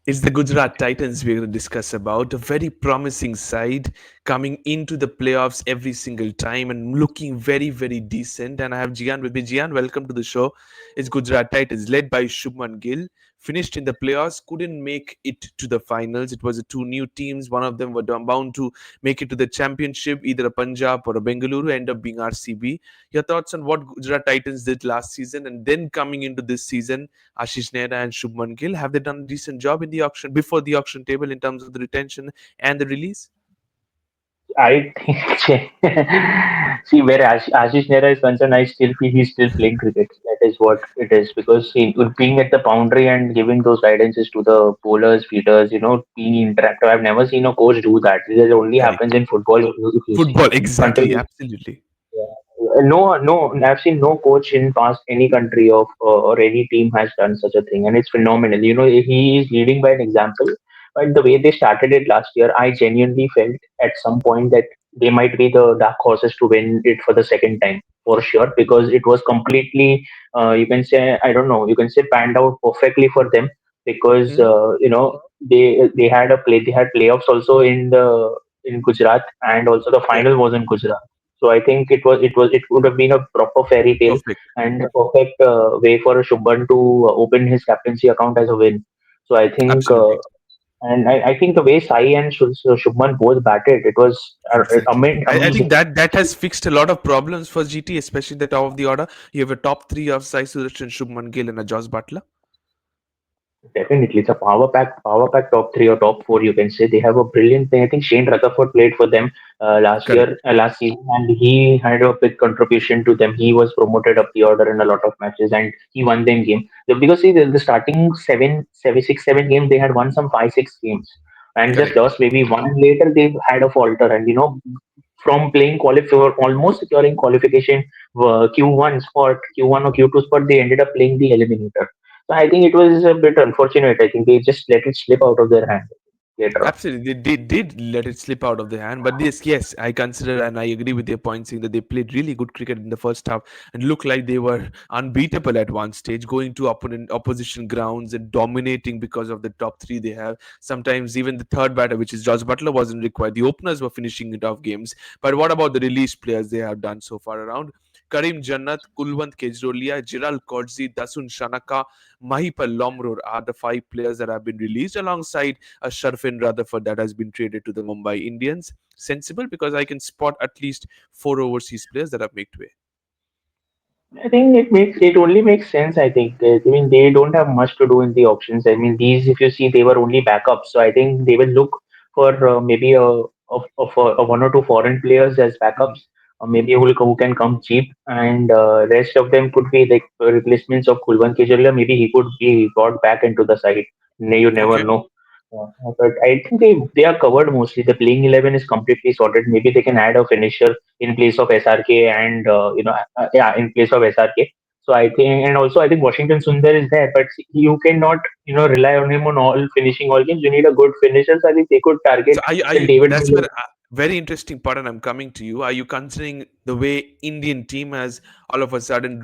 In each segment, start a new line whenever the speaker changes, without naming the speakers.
It's the Gujarat Titans we're going to discuss about. A very promising side coming into the playoffs every single time and looking very, very decent. And I have Gian with me. Gian, welcome to the show. It's Gujarat Titans, led by Shubman Gill. Finished in the playoffs, couldn't make it to the finals. It was two new teams. One of them were bound to make it to the championship, either a Punjab or a Bengaluru, end up being RCB. Your thoughts on what Gujarat Titans did last season and then coming into this season? Ashish Nehra and Shubman Gill, have they done a decent job in the auction before the auction table in terms of the retention and the release?
I think see where Ashish Nehra is concerned, I still feel he's still playing cricket. That is what it is because being at the boundary and giving those guidances to the bowlers, feeders, being interactive. I've never seen a coach do that. This only happens
Correct.
in football if you see
Football, exactly,
countries.
absolutely.
No, no, I've seen no coach in past any country of or any team has done such a thing, and it's phenomenal. He is leading by an example. But the way they started it last year, I genuinely felt at some point that they might be the dark horses to win it for the second time for sure, because it was completely, you can say, I don't know, you can say panned out perfectly for them because
Hmm.
they had playoffs also in Gujarat, and also the
Yeah,
final was in Gujarat. So I think it would have been a proper fairy tale
perfect.
and a perfect way for Shubman to open his captaincy account as a win. So I think,
Absolutely.
I think the way Sai and Shubman both batted, it was
Exactly. I think
amazing.
that has fixed a lot of problems for GT, especially the top of the order. You have a top three of Sai Sudarshan, Shubman Gill, and a Josh Butler.
Definitely, it's a power pack top three or top four. You can say they have a brilliant thing. I think Shane Rutherford played for them
Correct.
last season, and he had a big contribution to them. He was promoted up the order in a lot of matches, and he won them game. Because see, the starting six, 7 games, they had won some 5, 6 games, and just
Correct.
lost maybe one later. They had a falter, and from playing almost securing qualification Q1 spot, Q1 or Q2 spot, they ended up playing the eliminator. So I think it was a bit unfortunate. I think they just let it slip out of their hand later on.
Absolutely, they did let it slip out of their hand. But this, yes, I consider and I agree with your point, saying that they played really good cricket in the first half and looked like they were unbeatable at one stage, going to opposition grounds and dominating because of the top three they have. Sometimes even the third batter, which is Josh Butler, wasn't required. The openers were finishing it off games. But what about the released players they have done so far around? Karim Jannat, Kulwant Kejrolia, Jiral Kodzi, Dasun Shanaka, Mahipal Lomror are the five players that have been released alongside a Sharfin Rutherford that has been traded to the Mumbai Indians. Sensible because I can spot at least four overseas players that have made way.
I think it only makes sense. I think I mean they don't have much to do in the auctions. I mean these, if you see, they were only backups. So I think they will look for maybe a one or two foreign players as
Mhm.
backups, or maybe who can come cheap, and rest of them could be like replacements of Kulwan Kejaria. Maybe he could be brought back into the side. You never
Okay.
know. But I think they are covered mostly. The playing 11 is completely sorted. Maybe they can add a finisher in place of SRK, and yeah, in place of SRK. So I think, and also I think Washington Sundar is there, but you cannot rely on him on all finishing all games. You need a good finisher. So I think they could target
So are
the
you
David
that's
Miller.
where very interesting part, and I'm coming to you. Are you considering the way Indian team has all of a sudden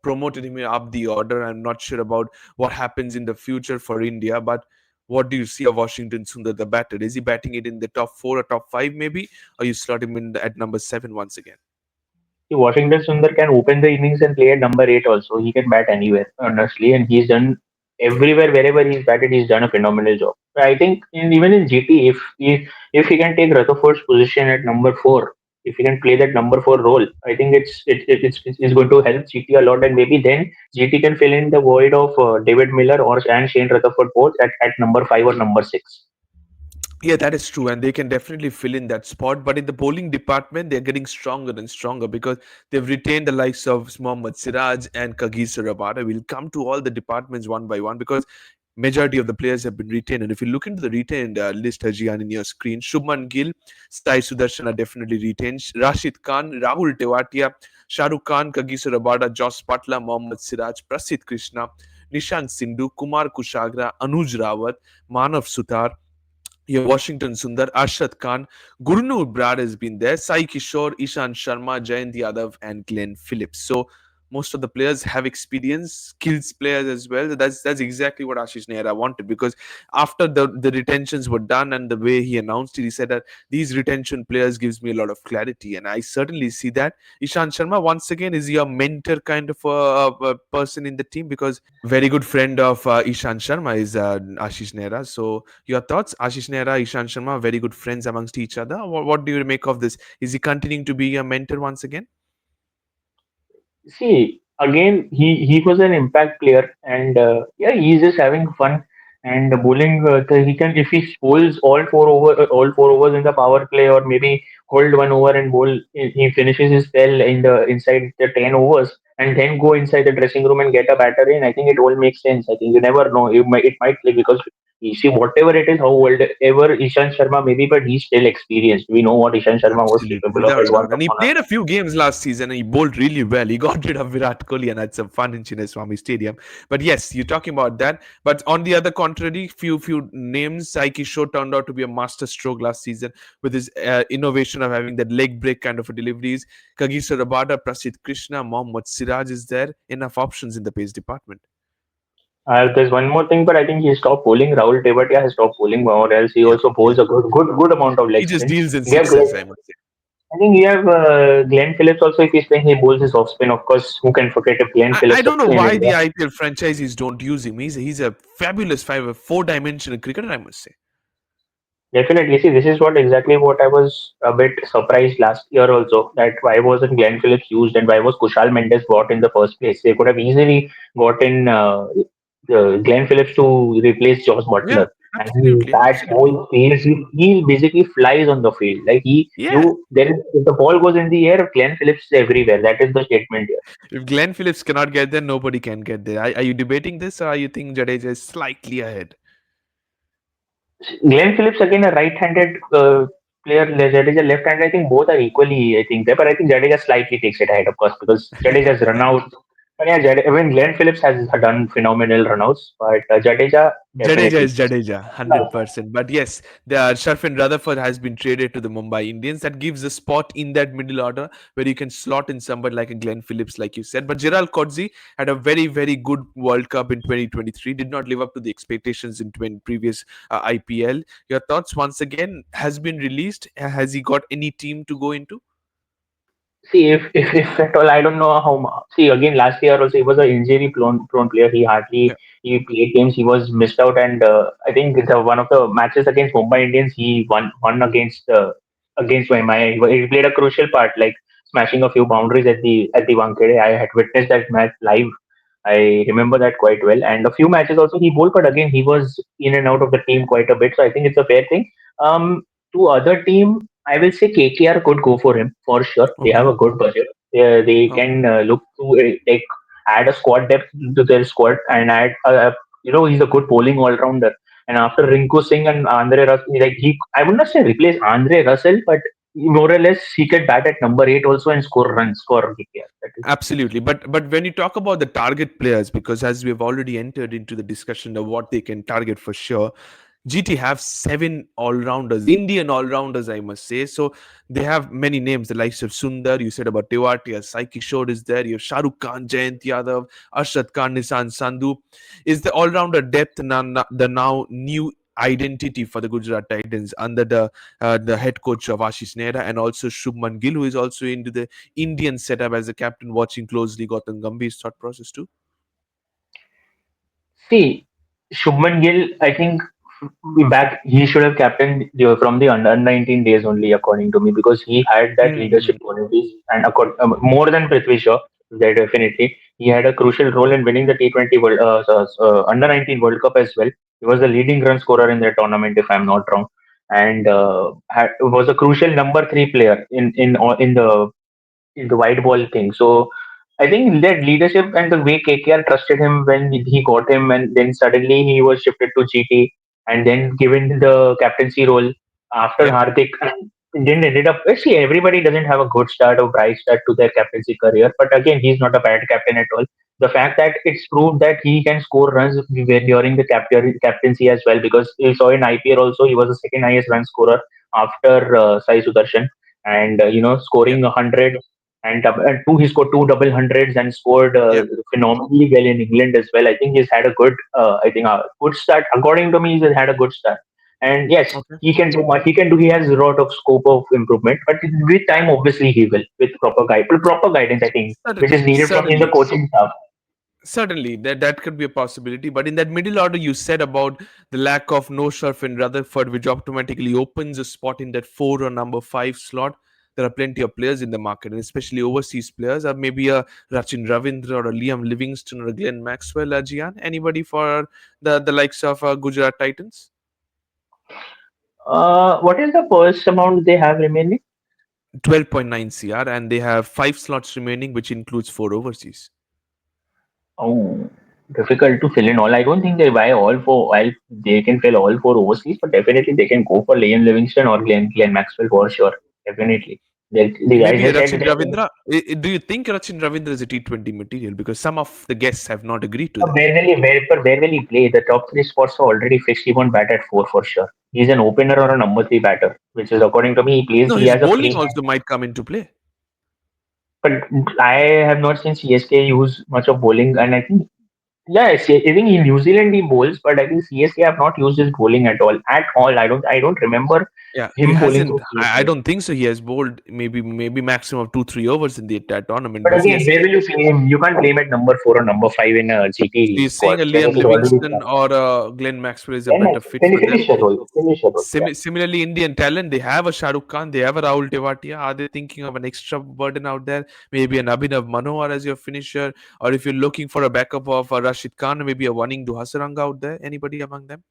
promoted him up the order? I'm not sure about what happens in the future for India, but what do you see of Washington Sundar, the batter? Is he batting it in the top four or top five, maybe, or you slot him in at number seven once again?
Washington Sundar can open the innings and play at number 8 also. He can bat anywhere, honestly, and he's done everywhere, wherever he's batted, he's done a phenomenal job. I think even in GT, if he can take Rutherford's position at number 4, if he can play that number 4 role, I think it's going to help GT a lot, and maybe then GT can fill in the void of David Miller or and Shane Rutherford both at number 5 or number 6.
Yeah, that is true, and they can definitely fill in that spot. But in the bowling department, they're getting stronger and stronger because they've retained the likes of Mohammad Siraj and Kagiso Rabada. We'll come to all the departments one by one because majority of the players have been retained. And if you look into the retained list, Hajian, in your screen, Shubman Gill, Sai Sudarshan are definitely retained. Rashid Khan, Rahul Tewatia, Shahrukh Khan, Kagiso Rabada, Josh Patla, Mohammad Siraj, Prasidh Krishna, Nishant Sindhu, Kumar Kushagra, Anuj Rawat, Manav Sutar, your Washington Sundar, Arshad Khan, Gurnoor Brad has been there, Sai Kishore, Ishan Sharma, Jayant Yadav, and Glenn Phillips. So most of the players have experience, skills players as well. That's exactly what Ashish Nehra wanted, because after the retentions were done and the way he announced it, he said that these retention players gives me a lot of clarity, and I certainly see that. Ishant Sharma, once again, is your mentor kind of a person in the team, because very good friend of Ishant Sharma is Ashish Nehra. So your thoughts, Ashish Nehra, Ishant Sharma, very good friends amongst each other. What do you make of this? Is he continuing to be your mentor once again?
See, again, he was an impact player, and yeah, he's just having fun and bowling. He can, if he bowls all 4 overs in the power play, or maybe hold 1 over and bowl. He finishes his spell in the inside the 10 overs, and then go inside the dressing room and get a batter in. I think it all makes sense. I think you never know. It might click, because you see, whatever it is, how old ever Ishan Sharma may be, but he's still experienced. We know what Ishan Sharma was
Absolutely,
capable of
without
at
a
once
doubt. And he
upon a
played a few games last season and he bowled really well. He got rid of Virat Kohli and had some fun in Chinnaswamy Stadium. But yes, you're talking about that. But on the other contrary, few names, Sai Kishore turned out to be a master stroke last season with his innovation of having that leg break kind of a deliveries. Kagiso Rabada, Prasidh Krishna, Mohammad Siraj is there. Enough options in the pace department.
There's one more thing, but I think he stopped bowling. Rahul Tewatia has stopped bowling, or else he
Yeah,
also
yeah.
bowls a good amount of
He
leg
just
spin.
deals in
We have
sixes, I must say.
I think we have Glenn Phillips also. If he's playing, he bowls his off spin. Of course, who can forget if Glenn
I
Phillips was
don't know
in
why
India?
the IPL franchises don't use him. He's a fabulous four-dimensional cricketer, I must say.
Definitely. See, this is what exactly what I was a bit surprised last year also, that why wasn't Glenn Phillips used, and why was Kushal Mendes brought in the first place? They could have easily gotten Glenn Phillips to replace Josh
Yeah,
Butler. And he
absolutely,
bats,
absolutely.
bowls, fields, he basically flies on the field. Like
Yeah,
if the ball goes in the air, Glenn Phillips is everywhere. That is the statement here.
if Glenn Phillips cannot get there, nobody can get there. Are you debating this, or are you think Jadeja is slightly ahead?
Glenn Phillips again a right-handed player. Jadeja left-handed. I think both are equally. I think there, but I think Jadeja slightly takes it ahead, of course, because Jadeja's run out. But yeah, I mean, Glenn Phillips has done phenomenal runouts, but Jadeja
Jadeja
definitely.
is Jadeja, 100%. But yes, the Sharfin Rutherford has been traded to the Mumbai Indians. That gives a spot in that middle order where you can slot in somebody like a Glenn Phillips, like you said. But Gerald Kodzi had a very, very good World Cup in 2023. Did not live up to the expectations in previous IPL. Your thoughts once again has been released. Has he got any team to go into?
See, if at all, I don't know how. See, again, last year also he was an injury prone player. He
Yeah,
hardly he played games. He was missed out, and I think one of the matches against Mumbai Indians, he won against Mumbai. He played a crucial part, like smashing a few boundaries at the Wankhede. I had witnessed that match live. I remember that quite well. And a few matches also he bowled, but again he was in and out of the team quite a bit. So I think it's a fair thing. To other team, I will say KKR could go for him for sure. They have
okay,
a good budget. They
okay.
can look to like add a squad depth to their squad, and add he's a good bowling all rounder. And after Rinku Singh and Andre Russell, like I would not say replace Andre Russell, but more or less he could bat at number 8 also and score runs for KKR. That is.
Absolutely, but when you talk about the target players, because as we have already entered into the discussion of what they can target for sure, GT have seven all rounders, Indian all rounders, I must say. So they have many names, the likes of Sundar. You said about Tewati, Sai Kishore is there. You have Shah Rukh Khan, Jayant Yadav, Arshad Khan, Nissan Sandhu. Is the all rounder depth the now new identity for the Gujarat Titans under the head coach of Ashish Nehra, and also Shubman Gill, who is also into the Indian setup as a captain, watching closely Gautam Gambhir's thought process too.
See, Shubman Gill, I think he should have captained from the under 19 days only, according to me, because he had that leadership
Mm-hmm.
qualities, and more than Prithvi Shaw, that definitely he had a crucial role in winning the T20 under 19 World Cup as well. He was the leading run scorer in that tournament, if I'm not wrong, and was a crucial number 3 player in the white ball thing. So I think that leadership and the way KKR trusted him when he got him, and then suddenly he was shifted to GT and then given the captaincy role after
Yeah,
Hardik. And then ended up. See, everybody doesn't have a good start or bright start to their captaincy career, but again, he's not a bad captain at all. The fact that it's proved that he can score runs during the captaincy as well, because we saw in IPL also he was the second highest run scorer after Sai Sudarshan, and
yeah.
scoring 100. And two, he scored two double hundreds and scored
Yeah.
phenomenally well in England as well. I think he's had a good, good start. According to me, he's had a good start. And yes,
Okay.
he can do much. He can do. He has a lot of scope of improvement. But with time, obviously, he will with proper guidance. I think which is needed from in the
Certainly.
coaching staff.
Certainly, that could be a possibility. But in that middle order, you said about the lack of no surf in Rutherford, which automatically opens a spot in that 4 or number 5 slot. There are plenty of players in the market, and especially overseas players, or maybe a Rachin Ravindra or a Liam Livingston or a Glenn Maxwell, Gian. Anybody for the likes of Gujarat Titans?
What is the first amount they have remaining?
12.9 CR, and they have 5 slots remaining, which includes 4 overseas.
Oh, difficult to fill in all. I don't think they buy all four. While they can fill all four overseas, but definitely they can go for Liam Livingston or Glenn Maxwell for sure. Definitely. The guys
Maybe a
have said
Rachin
that
Ravindra. Do you think Rachin Ravindra is a T20 material? Because some of the guests have not agreed to that.
where will he play? The top three spots are already fixed. He won't bat at four for sure. He's an opener or a number three batter, which is according to me, he plays.
No,
He
his
has a
bowling
place.
also might come into play.
But I have not seen CSK use much of bowling, and I think yes, I think in New Zealand he bowls, but I think CSK have not used his bowling at all. At all, I don't remember
Yeah, he
him bowling for
hasn't. I
CSK.
don't think so. He has bowled maybe maximum of 2 3 overs in the entire tournament.
But
But
again,
yes,
where will you play him? You can't play him at number four or number five in a
so
GT
you're
squad
saying a
when
Liam
it is already
Livingston
done.
or a Glenn Maxwell is a
Then
better
next,
fit for them.
finish your role. Finish your role. Yeah.
Similarly, Indian talent, they have a Shah Rukh Khan, they have a Rahul Tewatia. Are they thinking of an extra burden out there? Maybe an Abhinav Manohar as your finisher, or if you're looking for a backup of Rashid Khan, maybe a Waning Hasaranga out there. Anybody among them?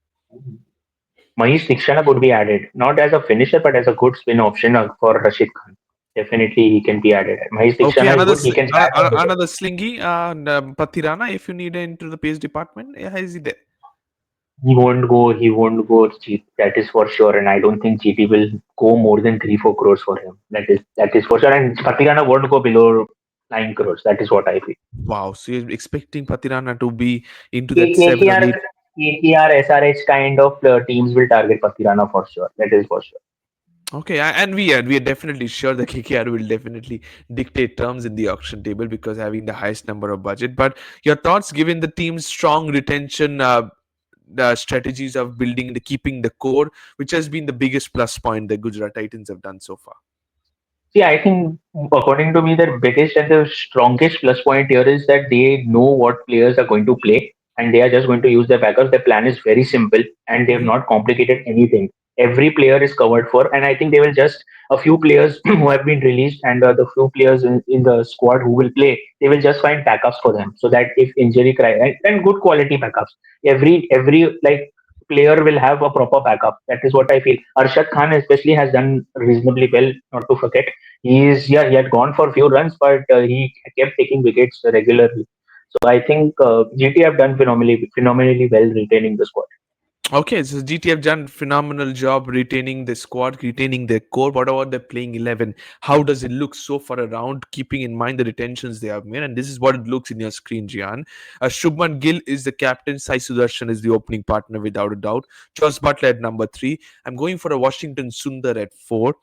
Mahesh Tikshana could be added, not as a finisher, but as a good spin option for Rashid Khan. Definitely, he can be added. Mahesh
Okay,
Tikshana is good. He can bat on the
another slingy, Pathirana. If you need into the pace department, yeah, is he there?
He won't go. He won't go cheap. That is for sure. And I don't think GT will go more than 3 4 crores for him. That is for sure. And Patirana won't go below 9 crores. That is what I feel.
Wow, so you're expecting Pathirana to be into
K-
that 7 or 8.
KKR, SRH kind of teams will target Patirana for sure. That is for sure.
Okay, and we are definitely sure that KKR will definitely dictate terms in the auction table because having the highest number of budget. But your thoughts, given the team's strong retention the strategies of building the keeping the core, which has been the biggest plus point the Gujarat Titans have done so far.
See, I think according to me, the biggest and the strongest plus point here is that they know what players are going to play and they are just going to use their backups. Their plan is very simple and they have
Hmm.
not complicated anything. Every player is covered for, and I think they will just a few players who have been released and the few players in the squad who will play, they will just find backups for them so that if injury cry and good quality backups. Every like player will have a proper backup. That is what I feel. Arshad Khan especially has done reasonably well, not to forget. He had gone for a few runs, but he kept taking wickets regularly. So I think GT have done phenomenally well retaining the squad.
Okay, so GTF done phenomenal job retaining the squad, retaining their core. What about the playing 11? How does it look so far around, keeping in mind the retentions they have made? And this is what it looks in your screen, Jian. Shubman Gill is the captain. Sai Sudarshan is the opening partner without a doubt. Josh Butler at number 3. I'm going for a Washington Sundar at 4.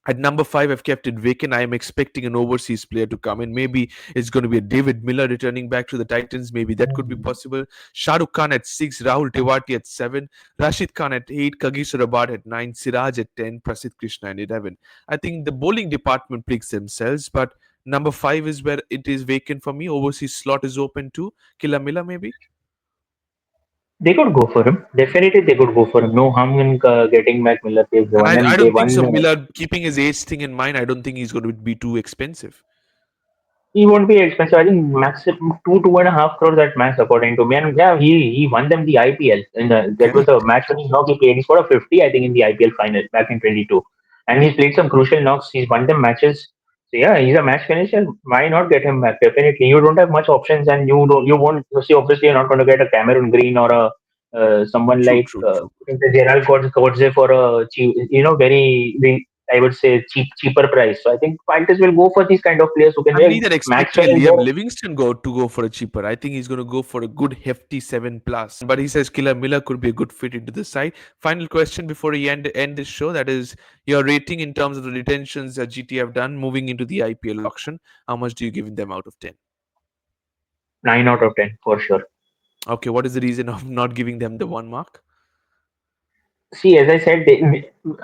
At number 5, I've kept it vacant. I am expecting an overseas player to come in. Maybe it's going to be a David Miller returning back to the Titans. Maybe that could be possible. Shah Rukh Khan at 6, Rahul Tewati at 7, Rashid Khan at 8, Kagiso Rabad at 9, Siraj at 10, Prasidh Krishna at 11. I think the bowling department picks themselves, but number 5 is where it is vacant for me. Overseas slot is open too. Killa Miller, maybe.
They could go for him. Definitely, they could go for him. No harm in getting back Miller. They've
And
won
I
and they
don't think
won.
so. Miller, keeping his age thing in mind, I don't think he's going to be too expensive.
He won't be expensive. I think maximum 2.5 crores at max, according to me. And yeah, he won them the IPL. And that was the
Correct.
match when he knocked. He played. He scored a 50, I think, in the IPL final back in 22. And he's played some crucial knocks. He's won them matches. So yeah, he's a match finisher. Why not get him back? Definitely, you don't have much options, and you won't see. Obviously, you're not going to get a Cameron Green or a someone
True,
like
true, true.
Gerald Kodze for a cheap, very. I would say cheaper price. So I think fighters will go for these kind of players who can
I'm
win.
neither expecting a
Maxwell
Liam
will
Livingston to go for a cheaper. I think he's going to go for a good hefty 7 plus. But he says Killer Miller could be a good fit into the side. Final question before we end this show. That is your rating in terms of the retentions that GT have done moving into the IPL auction. How much do you give them out of 10?
9 out of 10 for sure.
Okay, what is the reason of not giving them the one mark?
See, as I said,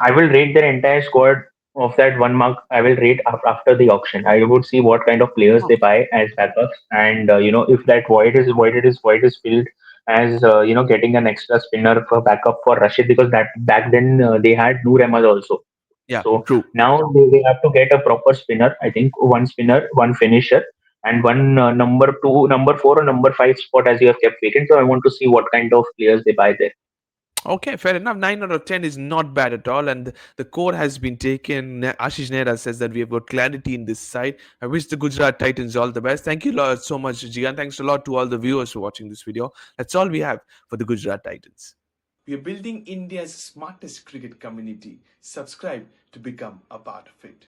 I will rate their entire squad of that 1 mark. I will rate after the auction. I would see what kind of players they
Okay.
buy as backups, and if that void is filled as getting an extra spinner for backup for Rashid, because that back then they had Noor Ahmad also.
Yeah,
So
true.
now they have to get a proper spinner. I think one spinner, one finisher, and one number two, number four, or number five spot as you have kept vacant. So I want to see what kind of players they buy there.
Okay, fair enough. 9 out of 10 is not bad at all. And the core has been taken. Ashish Nehra says that we have got clarity in this side. I wish the Gujarat Titans all the best. Thank you so much, Jigan. Thanks a lot to all the viewers for watching this video. That's all we have for the Gujarat Titans. We are building India's smartest cricket community. Subscribe to become a part of it.